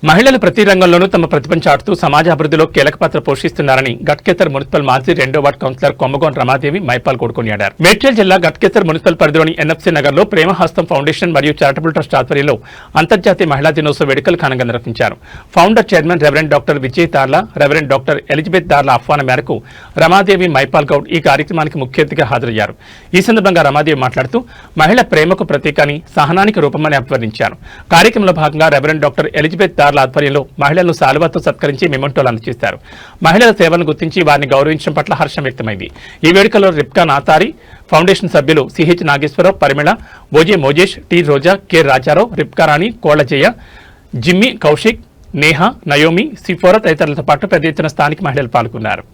మహిళలు ప్రతి రంగంలోనూ తమ ప్రతిభను చాటుతూ సమాజ అభివృద్ధిలో కీలక పాత్ర పోషిస్తున్నారని గట్కేసర్ మున్సిపల్ మాజీ 2వ వార్డు కౌన్సిలర్ కొమ్మగోన్ రమాదేవి మైపాల్ కొనియాడారు. మేడ్చల్ జిల్లా గట్కేసర్ మున్సిపల్ పరిధిలోని ఎన్ఎఫ్సి నగర్లో ప్రేమహస్తం ఫౌండేషన్ మరియు చారిటబుల్ ట్రస్ట్ ఆధ్వర్యంలో అంతర్జాతీయ మహిళా దినోత్సవ వేడుకలు ఘనంగా నిర్వహించారు. Founder chairman reverend doctor Vijay Darla, reverend doctor Elizabeth Darla ఆహ్వానం మేరకు రమాదేవి మైపాల్ గౌడ్ ఈ కార్యక్రమానికి ముఖ్య అతిథిగా హాజరయ్యారు. ఈ సందర్భంగా రమాదేవి మాట్లాడుతూ మహిళ ప్రేమకు ప్రతీకని, సహనానికి రూపమని అభివర్ణించారు. కార్యక్రమంలో భాగంగా రెవరెండ్ డాక్టర్ ఎలిజబెత్ ఆధ్వర్యంలో మహిళలను శాలువాతో సత్కరించి మెమెంటోలు అందజేశారు. మహిళల సేవలను గుర్తించి వారిని గౌరవించడం పట్ల హర్షం వ్యక్తమైంది. ఈ వేడుకలో రిప్కా నాతారి, ఫౌండేషన్ సభ్యులు సిహెచ్ నాగేశ్వరరావు, పరిమళ, ఓజే మోజేష్, టి రోజా, కె రాజారావు, రిప్కారాణి, కోళ్లజయ్య, జిమ్మి, కౌశిక్, నేహ, నయోమి, సిఫోరా తదితరులతో పాటు పెద్ద ఎత్తున స్థానిక మహిళలు పాల్గొన్నారు.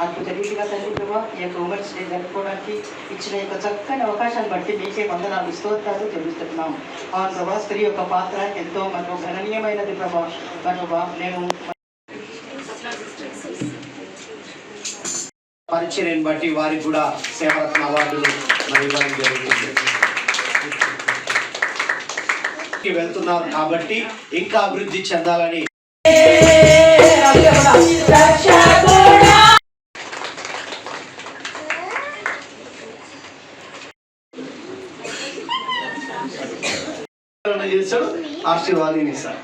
అద్భుత రీతిగా తండ్రి ప్రభా ఈ యొక్క ఉమెన్స్ డే జరుపుకోవడానికి ఇచ్చిన యొక్క చక్కని అవకాశాన్ని బట్టి మీకే వందనాలు స్తోత్రాలు చెల్లిస్తున్నాం. అవును ప్రభా, స్త్రీ యొక్క పాత్ర ఎంతో మనకు గణనీయమైనది ప్రభా. నేను పరిచర్యను బట్టి వారికి కూడా సేవరత్న అవార్డులు ఇవ్వడం జరుగుతుంది. వెళ్తున్నారు కాబట్టి ఇంకా అభివృద్ధి చెందాలని చేశాడు. ఆశీర్వాదం సార్.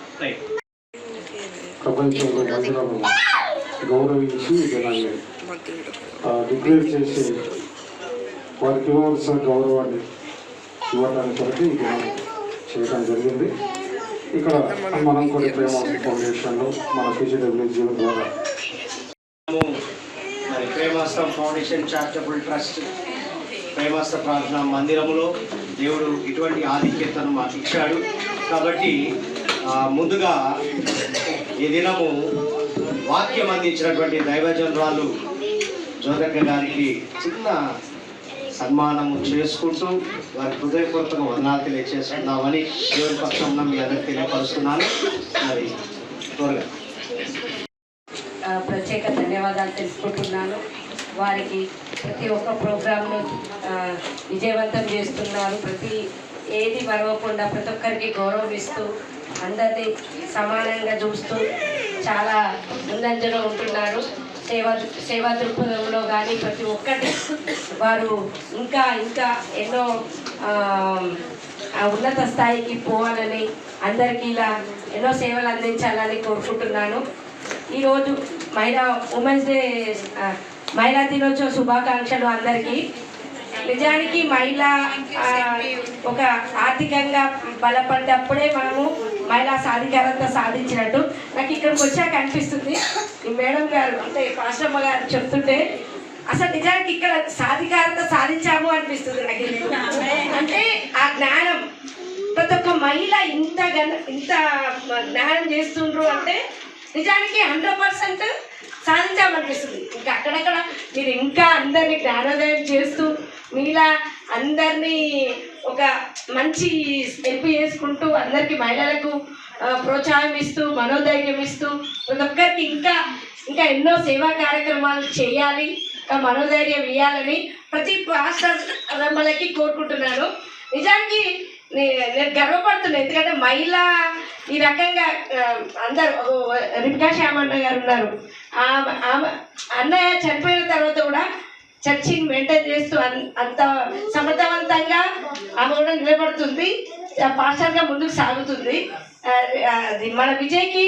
ప్రపంచంలో మహిళలను గౌరవించి జనాన్ని డిక్లేర్ చేసి వారికి ఇవ్వవలసిన గౌరవాన్ని ఇవ్వడానికి కొరకు ఈ దినం చేయడం జరిగింది. ఇక్కడ మనం కొన్ని ప్రేమ ఫౌండేషన్లు మన PCWG ద్వారా ప్రేమహస్తం ఫౌండేషన్ చారిటబుల్ ట్రస్ట్ ప్రేమహస్త ప్రార్థనా మందిరములో దేవుడు ఇటువంటి ఆధిక్యతను మాకు ఇచ్చాడు. కాబట్టి ముందుగా ఈ దినము వాక్యం అందించినటువంటి దైవజనురాలు జ్యోతక్క గారికి చిన్న సన్మానము చేసుకుంటూ వారి హృదయపూర్వక వందనాలు తెలియజేస్తున్నామని దేవుని పక్షంలో మీ అందరికి తెలియపరుస్తున్నాను. మరి త్వరగా ప్రత్యేక ధన్యవాదాలు తెలుసుకుంటున్నాను. వారికి ప్రతి ఒక్క ప్రోగ్రాంను విజయవంతం చేస్తున్నారు. ఏది మరవకుండా ప్రతి ఒక్కరికి గౌరవం ఇస్తూ అందరినీ సమానంగా చూస్తూ చాలా ముందంజలో ఉంటున్నారు. సేవా దృక్పథంలో కానీ ప్రతి ఒక్కటి వారు ఇంకా ఎన్నో ఉన్నత స్థాయికి పోవాలని, అందరికీ ఇలా ఎన్నో సేవలు అందించాలని కోరుకుంటున్నాను. ఈరోజు ఉమెన్స్ డే మహిళా దినోత్సవ శుభాకాంక్షలు అందరికీ. నిజానికి మహిళ ఒక ఆర్థికంగా బలపడ్డప్పుడే మనము మహిళా సాధికారత సాధించినట్టు నాకు ఇక్కడికి వచ్చాక అనిపిస్తుంది. ఈ మేడం గారు అంటే పాస్టమ్మ గారు చెప్తుంటే అసలు నిజానికి ఇక్కడ సాధికారత సాధించాము అనిపిస్తుంది నాకు. అంటే ఆ జ్ఞానం ప్రతి ఒక్క మహిళ ఇంత జ్ఞానం చేస్తుండ్రు అంటే నిజానికి 100% సాధించామనిపిస్తుంది. ఇంకా అక్కడక్కడ మీరు ఇంకా అందరినీ జ్ఞానోదయం చేస్తూ మీలా అందరినీ ఒక మంచి స్టెప్ చేసుకుంటూ అందరికీ మహిళలకు ప్రోత్సాహం ఇస్తూ మనోధైర్యం ఇస్తూ ప్రతి ఒక్కరికి ఇంకా ఎన్నో సేవా కార్యక్రమాలు చేయాలి, ఇంకా మనోధైర్యం ఇవ్వాలని ప్రతి పాస్టర్లకి కోరుకుంటున్నాను. నిజానికి నేను గర్వపడుతున్నాను. ఎందుకంటే మహిళ ఈ రకంగా అందరు రిప్కా శ్యామన్న గారు ఉన్నారు. అన్నయ్య చనిపోయిన తర్వాత కూడా చర్చిని మెయింటైన్ చేస్తూ అంత సమర్థవంతంగా ఆమె కూడా నిలబడుతుంది, పాస్టర్గా ముందుకు సాగుతుంది. మన విజయ్కి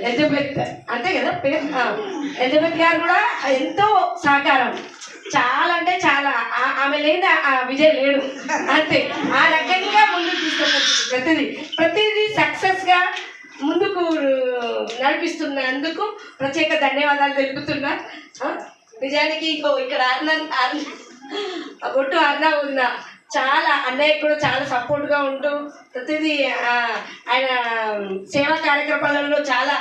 ఎలిజబెత్ అంతే కదా పేరు, ఎలిజబెత్ గారు కూడా ఎంతో సహకారం, చాలా అంటే చాలా. ఆమె లేని విజయ్ లేడు అంతే. ఆ రకంగా ముందుకు తీసుకొచ్చింది. ప్రతిదీ సక్సెస్గా ముందుకు నడిపిస్తున్నందుకు ప్రత్యేక ధన్యవాదాలు తెలుపుతున్నా. నిజానికి ఇక్కడ ఒట్టు అన్న ఉన్నా చాలా అన్నయ్య కూడా చాలా సపోర్ట్గా ఉంటూ ప్రతిదీ ఆయన సేవా కార్యక్రమాలలో చాలా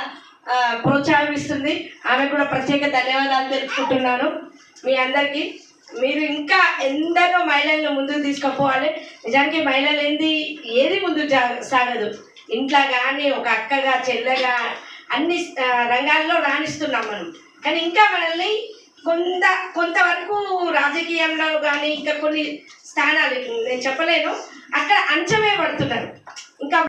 ప్రోత్సాహిస్తుంది. ఆమె కూడా ప్రత్యేక ధన్యవాదాలు తెలుపుకుంటున్నాను. మీ అందరికీ మీరు ఇంకా ఎందరో మహిళలను ముందుకు తీసుకుపోవాలి. నిజానికి మహిళలు ఏది ముందుకు సాగదు. ఇంట్లో కానీ ఒక అక్కగా చెల్లెగా అన్ని రంగాల్లో రాణిస్తున్నాం మనం. కానీ ఇంకా మనల్ని కొంతవరకు రాజకీయంలో కానీ ఇంకా కొన్ని స్థానాలు నేను చెప్పలేను, అక్కడ అంచమే పడుతున్నారు. ఇంకా